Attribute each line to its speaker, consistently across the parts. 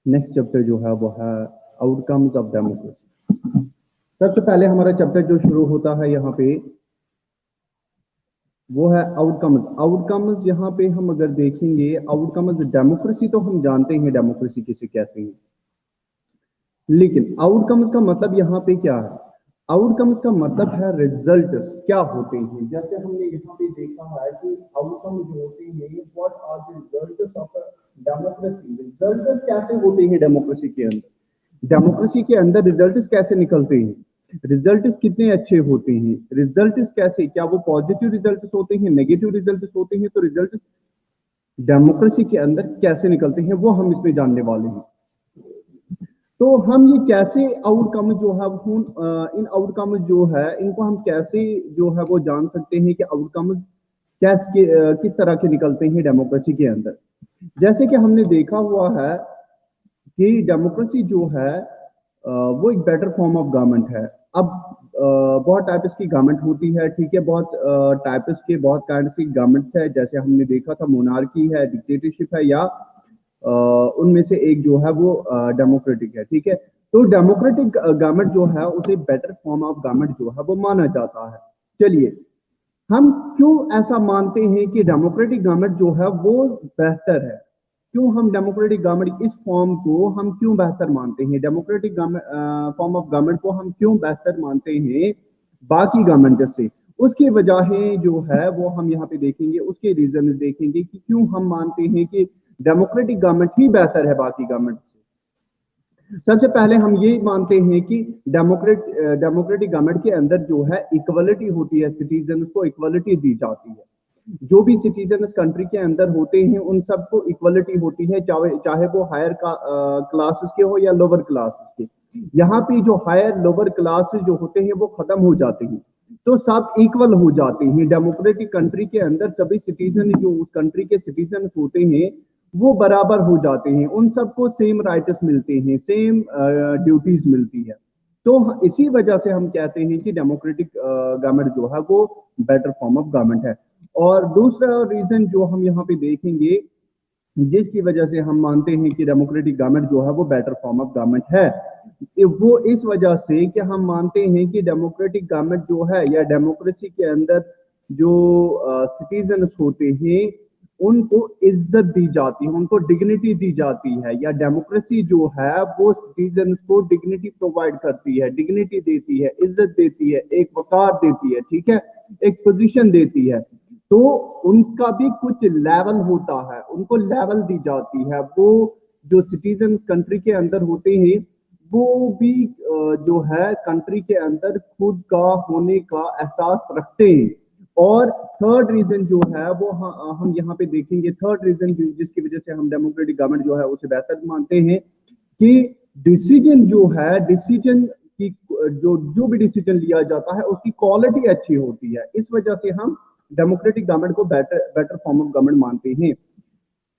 Speaker 1: Next chapter जो है वो है आउटकम्स ऑफ डेमोक्रेसी। सबसे पहले हमारा चैप्टर जो शुरू होता है यहाँ पे वो है आउटकम्स। आउटकम्स यहाँ पे हम अगर देखेंगे आउटकम्स, डेमोक्रेसी तो हम जानते हैं डेमोक्रेसी किसे कहते हैं, लेकिन आउटकम्स का मतलब यहाँ पे क्या है? आउटकम्स का मतलब है रिजल्ट्स क्या होते हैं। जैसे हमने यहाँ पे देखा है कि आउटकम जो होते हैं, what are the results of democracy. Results कैसे होते हैं डेमोक्रेसी के अंदर? डेमोक्रेसी के अंदर रिजल्ट्स कैसे निकलते हैं? रिजल्ट्स कितने अच्छे होते हैं? रिजल्ट्स कैसे, क्या वो पॉजिटिव रिजल्ट्स होते हैं, नेगेटिव रिजल्ट्स होते हैं? तो रिजल्ट्स डेमोक्रेसी के अंदर कैसे निकलते हैं वो हम इसमें जानने वाले हैं। तो हम ये कैसे आउटकम जो है इन आउटकम जो है इनको हम कैसे जो है वो जान सकते हैं कि आउटकम किस तरह के निकलते हैं डेमोक्रेसी के अंदर। जैसे कि हमने देखा हुआ है कि डेमोक्रेसी जो है वो एक बेटर फॉर्म ऑफ गवर्नमेंट है। अब बहुत टाइप्स की गवर्नमेंट होती है, ठीक है, बहुत टाइप्स के बहुत काइंड की गवर्नमेंट्स है। जैसे हमने देखा था मोनार्की है, डिक्टेटरशिप है, या उनमें से एक जो है वो डेमोक्रेटिक है, ठीक है। तो डेमोक्रेटिक गवर्नमेंट जो है उसे बेटर फॉर्म ऑफ गवर्नमेंट जो है वो माना जाता है। चलिए, हम क्यों ऐसा मानते हैं कि डेमोक्रेटिक गवर्नमेंट जो है वो बेहतर है? क्यों हम डेमोक्रेटिक गवर्नमेंट इस फॉर्म को हम क्यों बेहतर मानते हैं? डेमोक्रेटिक फॉर्म ऑफ गवर्नमेंट को हम क्यों बेहतर मानते हैं बाकी गवर्नमेंट से? उसकी वजहें जो है वो हम यहाँ पे देखेंगे, उसके रीजन देखेंगे कि क्यों हम मानते हैं कि डेमोक्रेटिक गवर्नमेंट ही बेहतर है बाकी गवर्नमेंट से। सबसे पहले हम ये मानते हैं कि डेमोक्रेटिक गवर्नमेंट के अंदर जो है इक्वलिटी होती है, सिटीजन को इक्वलिटी दी जाती है। जो भी सिटीजन इस कंट्री के अंदर होते हैं उन सबको इक्वलिटी होती है, चाहे वो हायर क्लासेस के हो या लोअर क्लासेस के। यहाँ पे जो हायर लोअर क्लासेस जो होते हैं वो खत्म हो जाते हैं, तो सब इक्वल हो जाते हैं। डेमोक्रेटिक कंट्री के अंदर सभी सिटीजन जो उस कंट्री के सिटीजन होते हैं वो बराबर हो जाते हैं, उन सबको सेम राइट्स मिलते हैं, सेम ड्यूटीज मिलती है। तो इसी वजह से हम कहते हैं कि डेमोक्रेटिक गवर्नमेंट जो है वो बेटर फॉर्म ऑफ गवर्नमेंट है। और दूसरा रीजन जो हम यहाँ पे देखेंगे जिसकी वजह से हम मानते हैं कि डेमोक्रेटिक गवर्नमेंट जो है वो बेटर फॉर्म ऑफ गवर्नमेंट है, वो इस वजह से कि हम मानते हैं कि डेमोक्रेटिक गवर्नमेंट जो है या डेमोक्रेसी के अंदर जो सिटीजन होते हैं उनको इज्जत दी जाती है, उनको डिग्निटी दी जाती है। या डेमोक्रेसी जो है वो सिटीजन को डिग्निटी प्रोवाइड करती है, डिग्निटी देती है, इज्जत देती है, एक वकार देती है, ठीक है, एक पोजीशन देती है। तो उनका भी कुछ लेवल होता है, उनको लेवल दी जाती है। वो जो सिटीजन कंट्री के अंदर होते हैं वो भी जो है कंट्री के अंदर खुद का होने का एहसास रखते हैं। और थर्ड रीजन जो है वो हम यहाँ पे देखेंगे, थर्ड रीजन जिसकी वजह से हम डेमोक्रेटिक गवर्नमेंट जो है उसे बेहतर मानते हैं कि डिसीजन जो है, डिसीजन की जो जो भी डिसीजन लिया जाता है उसकी क्वालिटी अच्छी होती है। इस वजह से हम डेमोक्रेटिक गवर्नमेंट को better better form of government मानते हैं।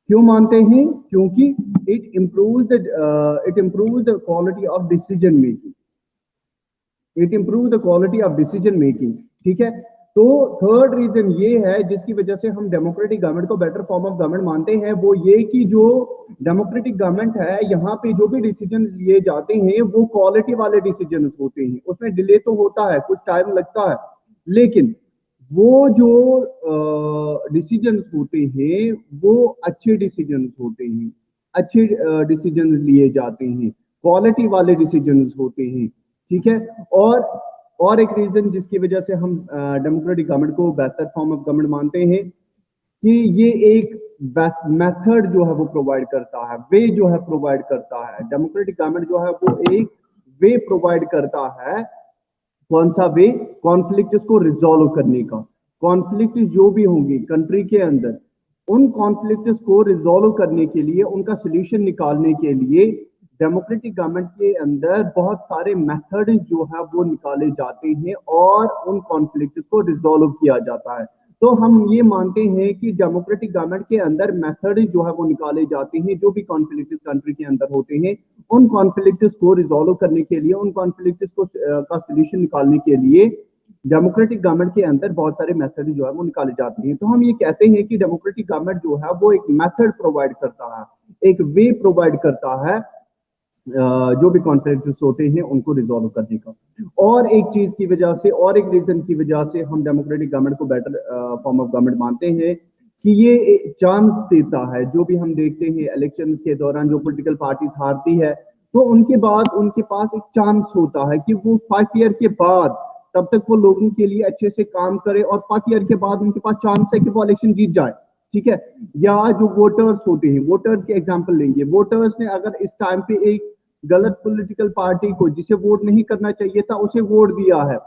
Speaker 1: क्यों मानते हैं? क्योंकि it improve the quality of decision making, it improve the quality of decision making, ठीक है। तो थर्ड रीजन ये है जिसकी वजह से हम डेमोक्रेटिक गवर्नमेंट को बेटर फॉर्म ऑफ गवर्नमेंट मानते हैं, वो ये कि जो डेमोक्रेटिक गवर्नमेंट है यहाँ पे जो भी डिसीजन लिए जाते हैं वो क्वालिटी वाले डिसीजन होते हैं। उसमें डिले तो होता है, कुछ टाइम लगता है, लेकिन वो जो डिसीजन होते हैं वो अच्छे डिसीजन होते हैं, अच्छे डिसीजन लिए जाते हैं, क्वालिटी वाले डिसीजन होते हैं, ठीक है। और एक रीजन जिसकी वजह से हम डेमोक्रेटिक गवर्नमेंट को बेहतर फॉर्म ऑफ गवर्नमेंट मानते हैं कि ये एक मेथड जो है वो प्रोवाइड करता है, वे जो है प्रोवाइड करता है। डेमोक्रेटिक गवर्नमेंट जो है वो एक वे प्रोवाइड करता है। कौन सा वे? कॉन्फ्लिक्ट को रिजॉल्व करने का। कॉन्फ्लिक्ट जो भी होंगे कंट्री के अंदर, उन कॉन्फ्लिक्ट को रिजॉल्व करने के लिए, उनका सोल्यूशन निकालने के लिए डेमोक्रेटिक गवर्नमेंट के अंदर बहुत सारे मेथड जो है वो निकाले जाते हैं और उन कॉन्फ्लिक्ट को रिजॉल्व किया जाता है। तो हम ये मानते हैं कि डेमोक्रेटिक गवर्नमेंट के अंदर मेथड जो है वो निकाले जाते हैं, जो भी कॉन्फ्लिक्ट कंट्री के अंदर होते हैं उन कॉन्फ्लिक्ट को रिजॉल्व करने के लिए, उन कॉन्फ्लिक्ट को का सोल्यूशन निकालने के लिए डेमोक्रेटिक गवर्नमेंट के अंदर बहुत सारे मेथड जो है वो निकाले जाते हैं। तो हम ये कहते हैं कि डेमोक्रेटिक गवर्नमेंट जो है वो एक मेथड प्रोवाइड करता है, एक वे प्रोवाइड करता है जो भी कॉन्फ्लिक्ट्स होते हैं उनको रिजॉल्व करने का। और एक चीज की वजह से और एक रीजन की वजह से हम डेमोक्रेटिक गवर्नमेंट को बेटर फॉर्म ऑफ गवर्नमेंट मानते हैं कि ये एक चांस देता है। जो भी हम देखते हैं इलेक्शंस के दौरान जो पॉलिटिकल पार्टीज हारती है तो उनके बाद उनके पास एक चांस होता है कि वो 5 ईयर के बाद तब तक वो लोगों के लिए अच्छे से काम करे और 5 ईयर के बाद उनके पास चांस है कि वो इलेक्शन जीत जाए। ठीक है। या जो वोटर्स होते हैं, वोटर्स के एग्जांपल लेंगे, वोटर्स ने अगर इस टाइम पे एक गलत पॉलिटिकल पार्टी को जिसे वोट नहीं करना चाहिए था उसे वोट दिया है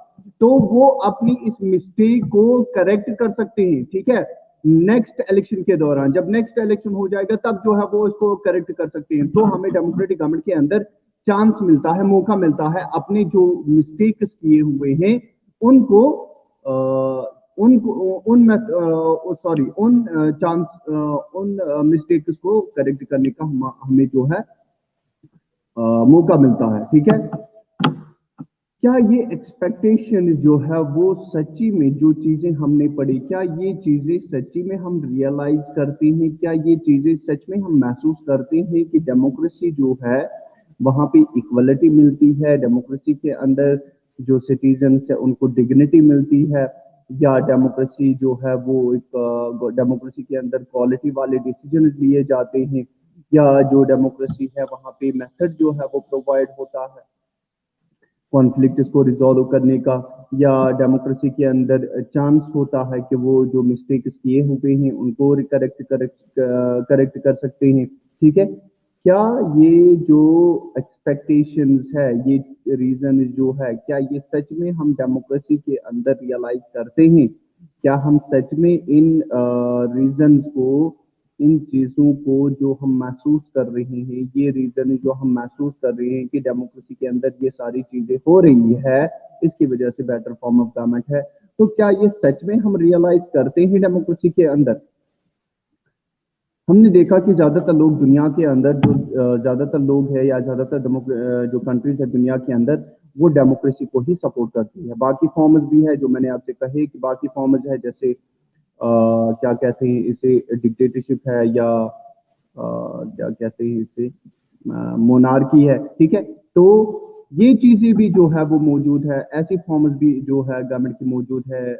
Speaker 1: तो वो अपनी इस मिस्टेक को करेक्ट कर सकते हैं। ठीक है। नेक्स्ट इलेक्शन के दौरान जब नेक्स्ट इलेक्शन हो जाएगा तब जो है वो इसको करेक्ट कर सकते हैं। तो हमें डेमोक्रेटिक गवर्नमेंट के अंदर चांस मिलता है, मौका मिलता है अपने जो मिस्टेक्स किए हुए हैं उनको उनको उन सॉरी उन चांस उन मिस्टेक्स को करेक्ट करने का हमें जो है मौका मिलता है। ठीक है। क्या ये एक्सपेक्टेशन जो है वो सच्ची में जो चीजें हमने पढ़ी, क्या ये चीजें सच्ची में हम रियलाइज करते हैं? क्या ये चीजें सच में हम महसूस करते हैं कि डेमोक्रेसी जो है वहां पे इक्वलिटी मिलती है, डेमोक्रेसी के अंदर जो सिटीजन्स है उनको डिग्निटी मिलती है, या डेमोक्रेसी जो है वो एक डेमोक्रेसी के अंदर क्वालिटी वाले डिसीजन लिए जाते हैं, या जो डेमोक्रेसी है वहां पे मेथड जो है वो प्रोवाइड होता है कॉन्फ्लिक्ट को रिजॉल्व करने का, या डेमोक्रेसी के अंदर चांस होता है कि वो जो मिस्टेक्स किए हुए हैं उनको करेक्ट कर सकते हैं। ठीक है। क्या ये जो एक्सपेक्टेशंस है, ये रीजन जो है, क्या ये सच में हम डेमोक्रेसी के अंदर रियलाइज करते हैं? क्या हम सच में इन रीजंस को, इन चीजों को जो हम महसूस कर रहे हैं, ये रीजन जो हम महसूस कर रहे हैं कि डेमोक्रेसी के अंदर ये सारी चीजें हो रही है, इसकी वजह से बेटर फॉर्म ऑफ गवर्नमेंट है, तो क्या ये सच में हम रियलाइज करते हैं डेमोक्रेसी के अंदर? हमने देखा कि ज्यादातर लोग दुनिया के अंदर जो ज्यादातर लोग है या ज्यादातर जो कंट्रीज है दुनिया के अंदर वो डेमोक्रेसी को ही सपोर्ट करती है। बाकी फॉर्म्स भी है जो मैंने आपसे कहे कि बाकी फॉर्म्स है जैसे क्या कहते हैं इसे, डिक्टेटरशिप है, या क्या कहते हैं इसे, मोनार्की है। ठीक है। तो ये चीजें भी जो है वो मौजूद है, ऐसी फॉर्म्स भी जो है गवर्नमेंट की मौजूद है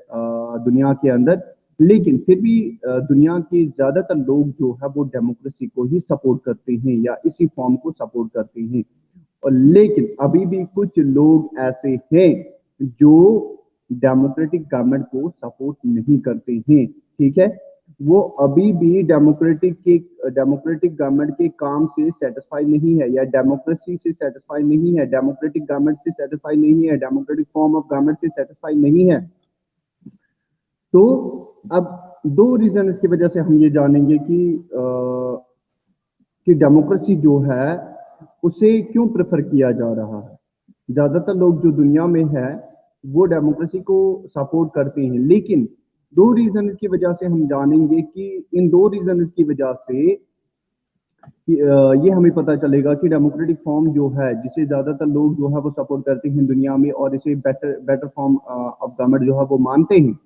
Speaker 1: दुनिया के अंदर। लेकिन फिर भी दुनिया के ज्यादातर लोग जो है वो डेमोक्रेसी को ही सपोर्ट करते हैं या इसी फॉर्म को सपोर्ट करते हैं। और लेकिन अभी भी कुछ लोग ऐसे हैं जो डेमोक्रेटिक गवर्नमेंट को सपोर्ट नहीं करते हैं। ठीक है। वो अभी भी डेमोक्रेटिक गवर्नमेंट के काम से सेटिस्फाई नहीं है, या डेमोक्रेसी से सेटिस्फाई नहीं है, डेमोक्रेटिक गवर्नमेंट से सेटिस्फाई नहीं है, डेमोक्रेटिक फॉर्म ऑफ गवर्नमेंट से सेटिस्फाई नहीं है। तो अब दो रीजन इसकी वजह से हम ये जानेंगे कि डेमोक्रेसी जो है उसे क्यों प्रेफर किया जा रहा है। ज्यादातर लोग जो दुनिया में है वो डेमोक्रेसी को सपोर्ट करते हैं, लेकिन दो रीजन की वजह से हम जानेंगे कि इन दो रीजन की वजह से ये हमें पता चलेगा कि डेमोक्रेटिक फॉर्म जो है जिसे ज्यादातर लोग जो है वो सपोर्ट करते हैं दुनिया में और इसे बेटर फॉर्म ऑफ गवर्नमेंट जो है वो मानते हैं।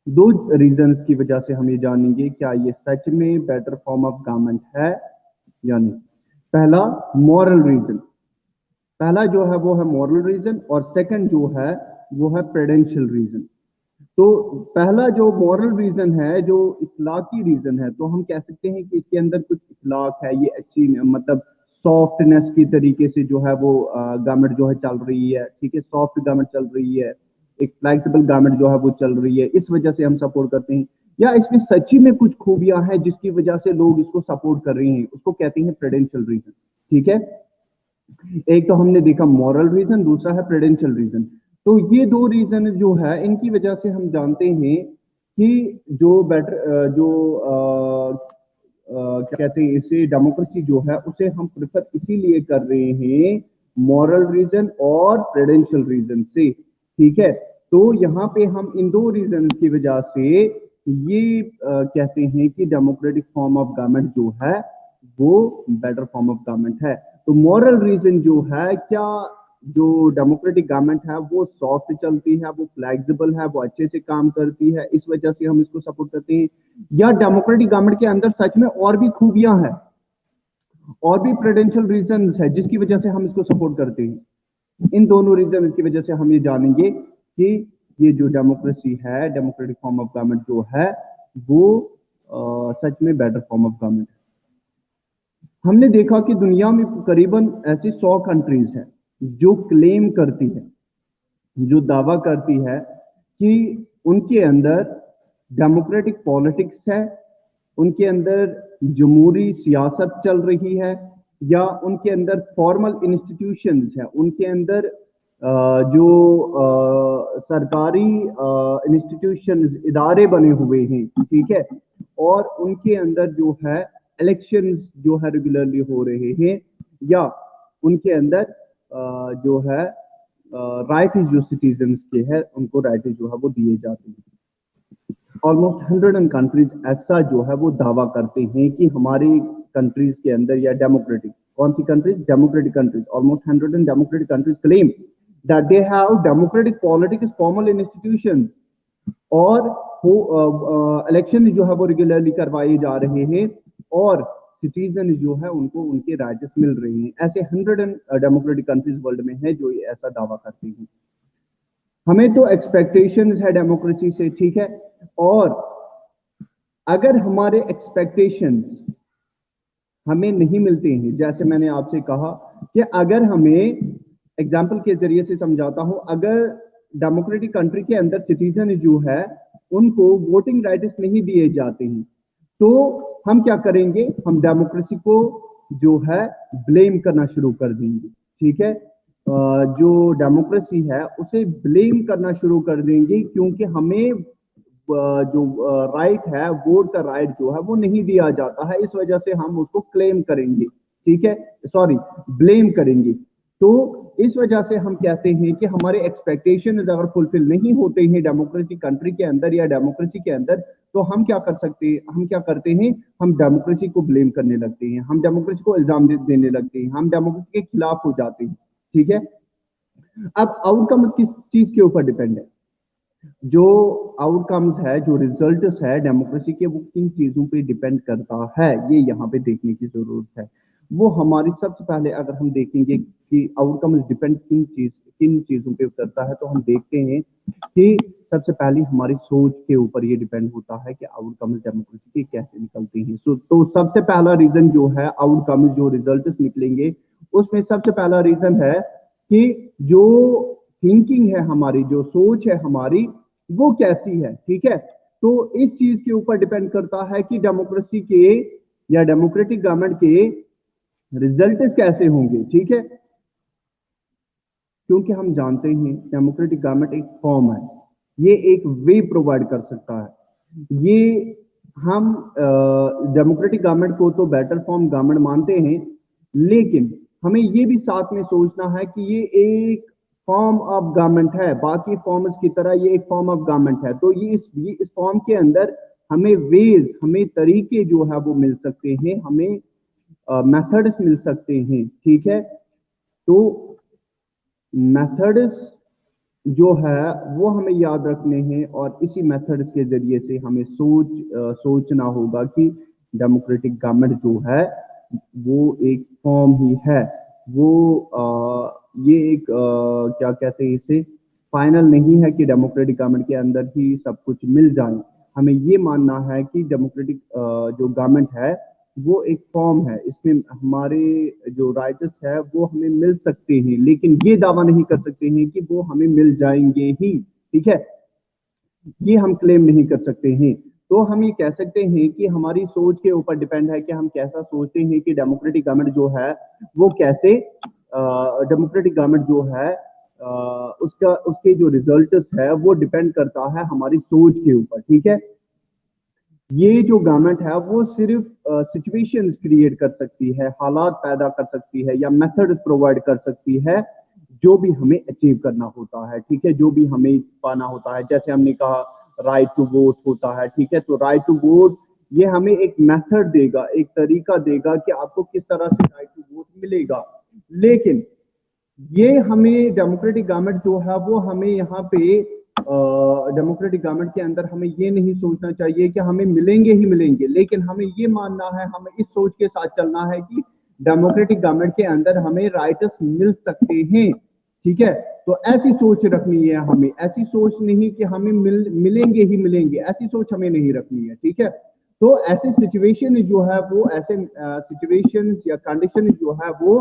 Speaker 1: दो रीजंस की वजह से हम ये जानेंगे क्या ये सच में बेटर फॉर्म ऑफ गवर्नमेंट है या नहीं। पहला मॉरल रीजन, पहला जो है वो है मॉरल रीजन, और सेकंड जो है वो है प्रेडेंशियल रीजन। तो पहला जो मॉरल रीजन है, जो इखलाकी रीजन है, तो हम कह सकते हैं कि इसके अंदर कुछ इखलाक है, ये अच्छी मतलब सॉफ्टनेस की तरीके से जो है वो गवर्नमेंट जो है चल रही है। ठीक है। सॉफ्ट गवर्नमेंट चल रही है, एक फ्लेक्सिबल गवर्नमेंट जो है वो चल रही है, इस वजह से हम सपोर्ट करते हैं। या इसमें सच्ची में कुछ खूबियां हैं जिसकी वजह से लोग इसको सपोर्ट कर रहे हैं, उसको कहते हैं प्रेडेंशियल रीजन। ठीक है। एक तो हमने देखा मॉरल रीजन, दूसरा है प्रेडेंशियल रीजन। तो ये दो रीजन जो है इनकी वजह से हम जानते हैं कि जो बेटर जो क्या कहते हैं इसे, डेमोक्रेसी जो है उसे हम प्रेफर इसीलिए कर रहे हैं मॉरल रीजन और प्रेडेंशियल रीजन से। ठीक है। तो यहाँ पे हम इन दो रीजन की वजह से ये कहते हैं कि डेमोक्रेटिक फॉर्म ऑफ गवर्नमेंट जो है वो बेटर फॉर्म ऑफ गवर्नमेंट है। तो मॉरल रीजन जो है, क्या जो डेमोक्रेटिक गवर्नमेंट है वो सॉफ्ट चलती है, वो फ्लेक्सिबल है, वो अच्छे से काम करती है, इस वजह से हम इसको सपोर्ट करते हैं। या डेमोक्रेटिक गवर्नमेंट के अंदर सच में और भी खूबियां हैं, और भी प्रेडेंशियल रीजंस है जिसकी वजह से हम इसको सपोर्ट करते हैं। इन दोनों रीजन की वजह से हम ये जानेंगे कि ये जो डेमोक्रेसी है, डेमोक्रेटिक फॉर्म ऑफ गवर्नमेंट जो है वो सच में बेटर फॉर्म ऑफ गवर्नमेंट है। हमने देखा कि दुनिया में करीबन ऐसी 100 कंट्रीज हैं जो क्लेम करती है, जो दावा करती है कि उनके अंदर डेमोक्रेटिक पॉलिटिक्स है, उनके अंदर जमहूरी सियासत चल रही है, या उनके अंदर फॉर्मल इंस्टीट्यूशंस है, उनके अंदर जो सरकारी इंस्टीट्यूशंस इदारे बने हुए हैं, ठीक है, और उनके अंदर जो है इलेक्शंस जो है रेगुलरली हो रहे हैं, या उनके अंदर जो है राइट जो सिटीजन्स के है उनको राइट जो है वो दिए जाते हैं। ऑलमोस्ट 100 कंट्रीज ऐसा जो है वो दावा करते हैं कि हमारी कंट्रीज के अंदर, या डेमोक्रेटिक, कौन सी countries, democratic countries, almost 100 democratic countries claim that they have democratic politics, formal institution, और इलेक्शन जो है वो रेगुलरली करवाए जा रहे हैं, और सिटीजन जो है उनको उनके राइट्स मिल रहे हैं। ऐसे 100 डेमोक्रेटिक कंट्रीज वर्ल्ड में है जो ऐसा दावा करते हैं। हमें तो एक्सपेक्टेशंस है डेमोक्रेसी से, ठीक है, और अगर हमारे एक्सपेक्टेशंस हमें नहीं मिलते हैं, जैसे मैंने आपसे कहा कि अगर हमें, एग्जाम्पल के जरिए से समझाता हूं, अगर डेमोक्रेटिक कंट्री के अंदर सिटीजन जो है उनको वोटिंग राइट्स नहीं दिए जाते हैं, तो हम क्या करेंगे, हम डेमोक्रेसी को जो है ब्लेम करना शुरू कर देंगे, ठीक है, जो डेमोक्रेसी है उसे ब्लेम करना शुरू कर देंगे, क्योंकि हमें जो राइट है, वोट का राइट जो है वो नहीं दिया जाता है, इस वजह से हम उसको क्लेम करेंगे, ठीक है, सॉरी, ब्लेम करेंगे। तो इस वजह से हम कहते हैं कि हमारे एक्सपेक्टेशन अगर फुलफिल नहीं होते हैं डेमोक्रेटिक कंट्री के अंदर या डेमोक्रेसी के अंदर, तो हम क्या कर सकते हैं, हम क्या करते हैं, हम डेमोक्रेसी को ब्लेम करने लगते हैं, हम डेमोक्रेसी को इल्जाम देने लगते हैं, हम डेमोक्रेसी के खिलाफ हो जाते हैं, ठीक है। अब आउटकम किस चीज के ऊपर डिपेंड है, जो आउटकम्स है, जो रिजल्ट्स है डेमोक्रेसी के, वो किन चीजों पे डिपेंड करता है, ये यहाँ पे देखने की जरूरत है। वो हमारी सबसे पहले अगर हम देखेंगे कि आउटकम्स डिपेंड किन चीजों पे करता है, तो हम देखते हैं कि सबसे पहले हमारी सोच के ऊपर ये डिपेंड होता है कि आउटकम्स डेमोक्रेसी के कैसे निकलते हैं। तो सबसे पहला रीजन जो है, आउटकम्स जो रिजल्ट्स निकलेंगे उसमें सबसे पहला रीजन है कि जो थिंकिंग है हमारी, जो सोच है हमारी, वो कैसी है, ठीक है। तो इस चीज के ऊपर डिपेंड करता है कि डेमोक्रेसी के या डेमोक्रेटिक गवर्नमेंट के रिजल्ट्स कैसे होंगे, ठीक है, क्योंकि हम जानते हैं डेमोक्रेटिक गवर्नमेंट एक फॉर्म है, ये एक वे प्रोवाइड कर सकता है। ये हम डेमोक्रेटिक गवर्नमेंट को तो बेटर फॉर्म गवर्नमेंट मानते हैं, लेकिन हमें ये भी साथ में सोचना है कि ये एक फॉर्म ऑफ गवर्नमेंट है, बाकी फॉर्म्स की तरह ये एक फॉर्म ऑफ गवर्नमेंट है। तो ये इस फॉर्म के अंदर हमें वेज, हमें तरीके जो है वो मिल सकते हैं, हमें मेथड्स मिल सकते हैं, ठीक है। तो मेथड्स जो है वो हमें याद रखने हैं, और इसी मेथड्स के जरिए से हमें सोचना होगा कि डेमोक्रेटिक गवर्नमेंट जो है वो एक फॉर्म ही है, वो ये एक क्या कहते हैं इसे, फाइनल नहीं है कि डेमोक्रेटिक गवर्नमेंट के अंदर ही सब कुछ मिल जाए। हमें ये मानना है कि डेमोक्रेटिक जो गवर्नमेंट है वो एक फॉर्म है, इसमें हमारे जो राइट्स है वो हमें मिल सकते हैं, लेकिन ये दावा नहीं कर सकते हैं कि वो हमें मिल जाएंगे ही, ठीक है, ये हम क्लेम नहीं कर सकते हैं। तो हम ये कह सकते हैं कि हमारी सोच के ऊपर डिपेंड है कि हम कैसा सोचते हैं कि डेमोक्रेटिक गवर्नमेंट जो है वो कैसे, डेमोक्रेटिक गवर्नमेंट जो है उसका, उसके जो रिजल्ट्स है वो डिपेंड करता है हमारी सोच के ऊपर, ठीक है। ये जो गवर्नमेंट है वो सिर्फ सिचुएशंस क्रिएट कर सकती है, हालात पैदा कर सकती है, या मेथड्स प्रोवाइड कर सकती है जो भी हमें अचीव करना होता है, ठीक है, जो भी हमें पाना होता है। जैसे हमने कहा राइट टू वोट होता है, ठीक है, तो राइट टू वोट ये हमें एक मेथड देगा, एक तरीका देगा कि आपको किस तरह से राइट टू वोट मिलेगा। लेकिन ये हमें डेमोक्रेटिक गवर्नमेंट जो है वो हमें यहाँ पे डेमोक्रेटिक गवर्नमेंट के अंदर हमें ये नहीं सोचना चाहिए कि हमें मिलेंगे ही मिलेंगे, लेकिन हमें ये मानना है, हमें इस सोच के साथ चलना है कि डेमोक्रेटिक गवर्नमेंट के अंदर हमें राइट्स मिल सकते हैं। ठीक है, तो ऐसी सोच रखनी है हमें, ऐसी सोच नहीं कि हमें मिलेंगे ही मिलेंगे, ऐसी सोच हमें नहीं रखनी है। ठीक है, तो ऐसे सिचुएशन जो है वो ऐसे सिचुएशन या कंडीशन जो है वो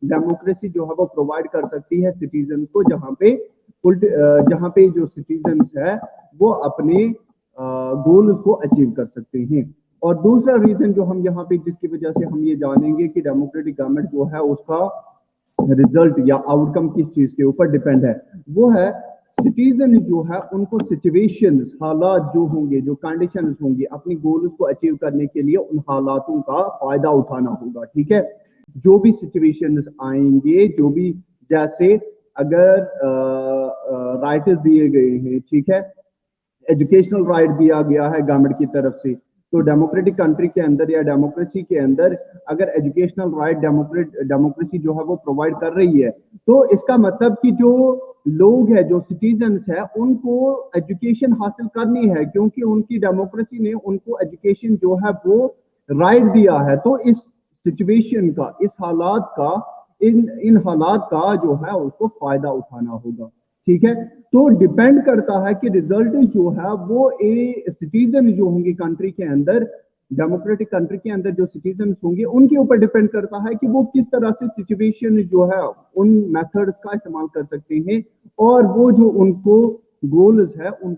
Speaker 1: डेमोक्रेसी जो है वो प्रोवाइड कर सकती है सिटीजन को, जहां पे जो सिटीजन है वो अपने गोल्स को अचीव कर सकते हैं। और दूसरा रीजन जो हम यहाँ पे जिसकी वजह से हम ये जानेंगे कि डेमोक्रेटिक गवर्नमेंट जो है उसका रिजल्ट या आउटकम किस चीज के ऊपर डिपेंड है, वो है सिटीजन जो है उनको सिचुएशंस, हालात जो होंगे, जो कंडीशंस होंगी, अपनी गोल्स को अचीव करने के लिए उन हालातों का फायदा उठाना होगा। ठीक है, जो भी सिचुएशंस आएंगे, जो भी, जैसे अगर राइट्स दिए गए हैं, ठीक है, एजुकेशनल राइट दिया गया है गवर्नमेंट की तरफ से, तो डेमोक्रेटिक कंट्री के अंदर या डेमोक्रेसी के अंदर अगर एजुकेशनल राइट डेमोक्रेसी जो है वो प्रोवाइड कर रही है, तो इसका मतलब कि जो लोग है, जो सिटीजन्स है, उनको एजुकेशन हासिल करनी है, क्योंकि उनकी डेमोक्रेसी ने उनको एजुकेशन जो है वो राइट दिया है। तो इस सिचुएशन का, इस हालात का, इन इन हालात का जो है उसको फायदा उठाना होगा। ठीक है, तो डिपेंड करता है कि रिजल्ट जो है वो ए सिटीजन जो होंगे कंट्री के अंदर, डेमोक्रेटिक कंट्री के अंदर जो सिटीजन होंगे उनके ऊपर डिपेंड करता है कि वो किस तरह से सिचुएशन जो है उन मेथड्स का इस्तेमाल कर सकते हैं, और वो जो उनको गोल्स है उन